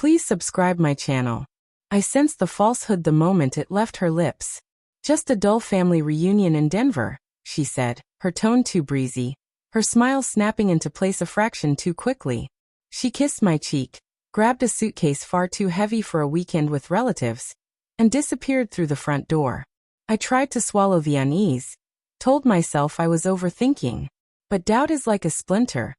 Please subscribe my channel. I sensed the falsehood the moment it left her lips. Just a dull family reunion in Denver, she said, her tone too breezy, her smile snapping into place a fraction too quickly. She kissed my cheek, grabbed a suitcase far too heavy for a weekend with relatives, and disappeared through the front door. I tried to swallow the unease, told myself I was overthinking. But doubt is like a splinter.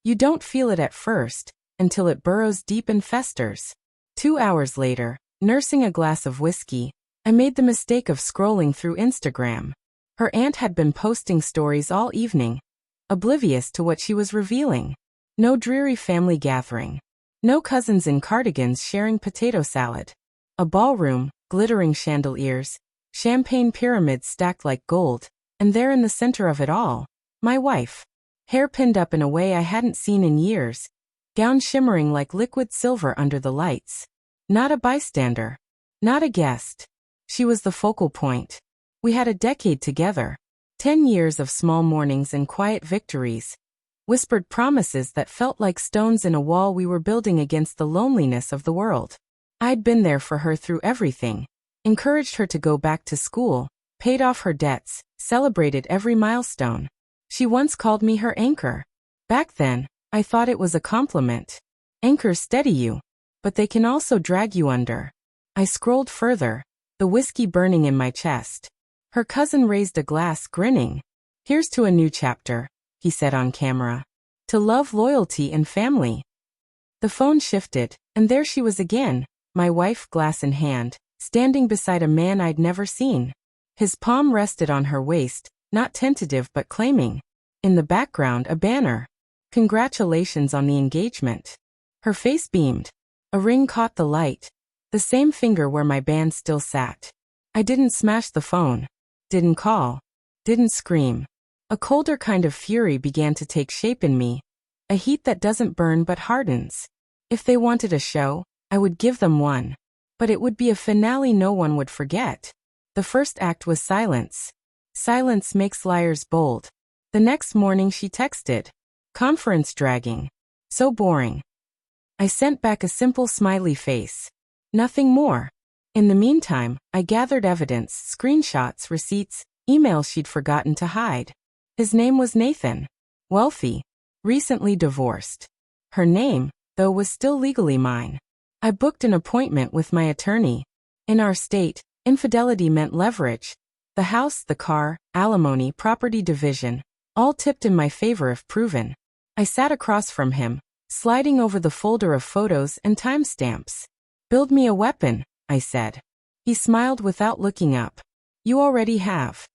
You don't feel it at first, until it burrows deep and festers. 2 hours later, nursing a glass of whiskey, I made the mistake of scrolling through Instagram. Her aunt had been posting stories all evening, oblivious to what she was revealing. No dreary family gathering. No cousins in cardigans sharing potato salad. A ballroom, glittering chandeliers, champagne pyramids stacked like gold, and there in the center of it all, my wife. Hair pinned up in a way I hadn't seen in years, gown shimmering like liquid silver under the lights. Not a bystander. Not a guest. She was the focal point. We had a decade together. 10 years of small mornings and quiet victories. Whispered promises that felt like stones in a wall we were building against the loneliness of the world. I'd been there for her through everything. Encouraged her to go back to school, paid off her debts, celebrated every milestone. She once called me her anchor. Back then, I thought it was a compliment. Anchors steady you, but they can also drag you under. I scrolled further, the whiskey burning in my chest. Her cousin raised a glass, grinning. Here's to a new chapter, he said on camera. To love, loyalty, and family. The phone shifted, and there she was again, my wife, glass in hand, standing beside a man I'd never seen. His palm rested on her waist, not tentative but claiming. In the background, a banner. Congratulations on the engagement. Her face beamed. A ring caught the light. The same finger where my band still sat. I didn't smash the phone. Didn't call. Didn't scream. A colder kind of fury began to take shape in me. A heat that doesn't burn but hardens. If they wanted a show, I would give them one. But it would be a finale no one would forget. The first act was silence. Silence makes liars bold. The next morning she texted. Conference dragging. So boring. I sent back a simple smiley face. Nothing more. In the meantime, I gathered evidence, screenshots, receipts, emails she'd forgotten to hide. His name was Nathan. Wealthy. Recently divorced. Her name, though, was still legally mine. I booked an appointment with my attorney. In our state, infidelity meant leverage. The house, the car, alimony, property division, all tipped in my favor if proven. I sat across from him, sliding over the folder of photos and timestamps. Build me a weapon, I said. He smiled without looking up. You already have.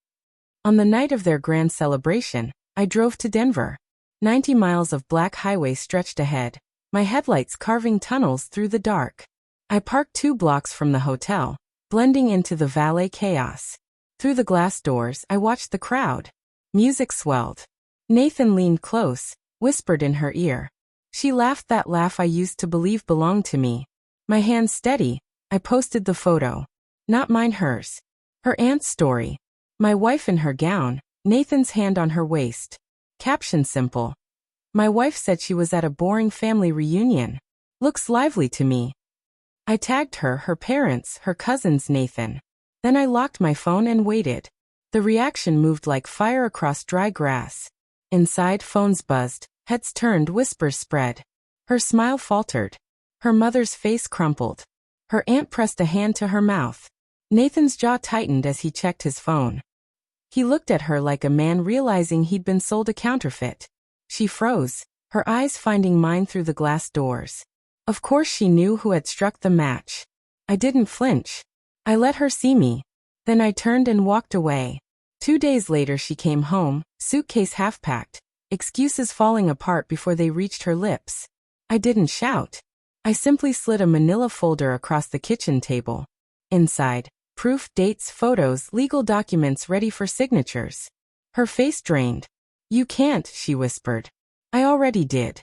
On the night of their grand celebration, I drove to Denver. 90 miles of black highway stretched ahead, my headlights carving tunnels through the dark. I parked 2 blocks from the hotel, blending into the valet chaos. Through the glass doors, I watched the crowd. Music swelled. Nathan leaned close, whispered in her ear. She laughed that laugh I used to believe belonged to me. My hands steady, I posted the photo. Not mine, hers. Her aunt's story. My wife in her gown, Nathan's hand on her waist. Caption simple. My wife said she was at a boring family reunion. Looks lively to me. I tagged her, her parents, her cousins, Nathan. Then I locked my phone and waited. The reaction moved like fire across dry grass. Inside, phones buzzed, heads turned, whispers spread. Her smile faltered. Her mother's face crumpled. Her aunt pressed a hand to her mouth. Nathan's jaw tightened as he checked his phone. He looked at her like a man realizing he'd been sold a counterfeit. She froze, her eyes finding mine through the glass doors. Of course she knew who had struck the match. I didn't flinch. I let her see me. Then I turned and walked away. 2 days later she came home, suitcase half-packed, excuses falling apart before they reached her lips. I didn't shout. I simply slid a manila folder across the kitchen table. Inside, proof, dates, photos, legal documents ready for signatures. Her face drained. You can't, she whispered. I already did.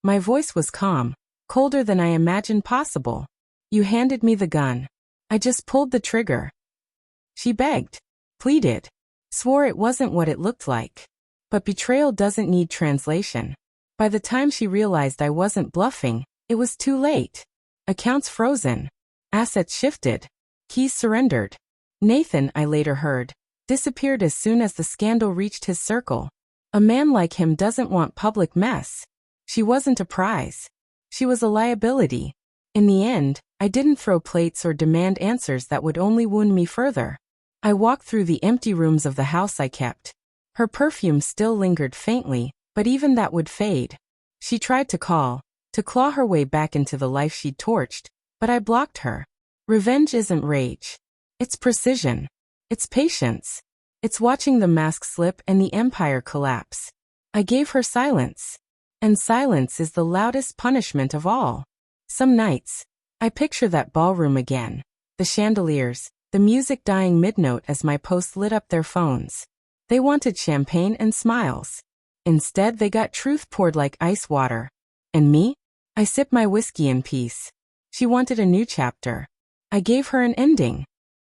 My voice was calm, colder than I imagined possible. You handed me the gun. I just pulled the trigger. She begged, pleaded, swore it wasn't what it looked like. But betrayal doesn't need translation. By the time she realized I wasn't bluffing, it was too late. Accounts frozen. Assets shifted. Keys surrendered. Nathan, I later heard, disappeared as soon as the scandal reached his circle. A man like him doesn't want public mess. She wasn't a prize. She was a liability. In the end, I didn't throw plates or demand answers that would only wound me further. I walked through the empty rooms of the house I kept. Her perfume still lingered faintly, but even that would fade. She tried to claw her way back into the life she'd torched, but I blocked her. Revenge isn't rage. It's precision. It's patience. It's watching the mask slip and the empire collapse. I gave her silence. And silence is the loudest punishment of all. Some nights, I picture that ballroom again. The chandeliers, the music dying mid-note as my posts lit up their phones. They wanted champagne and smiles. Instead, they got truth poured like ice water. And me? I sipped my whiskey in peace. She wanted a new chapter. I gave her an ending.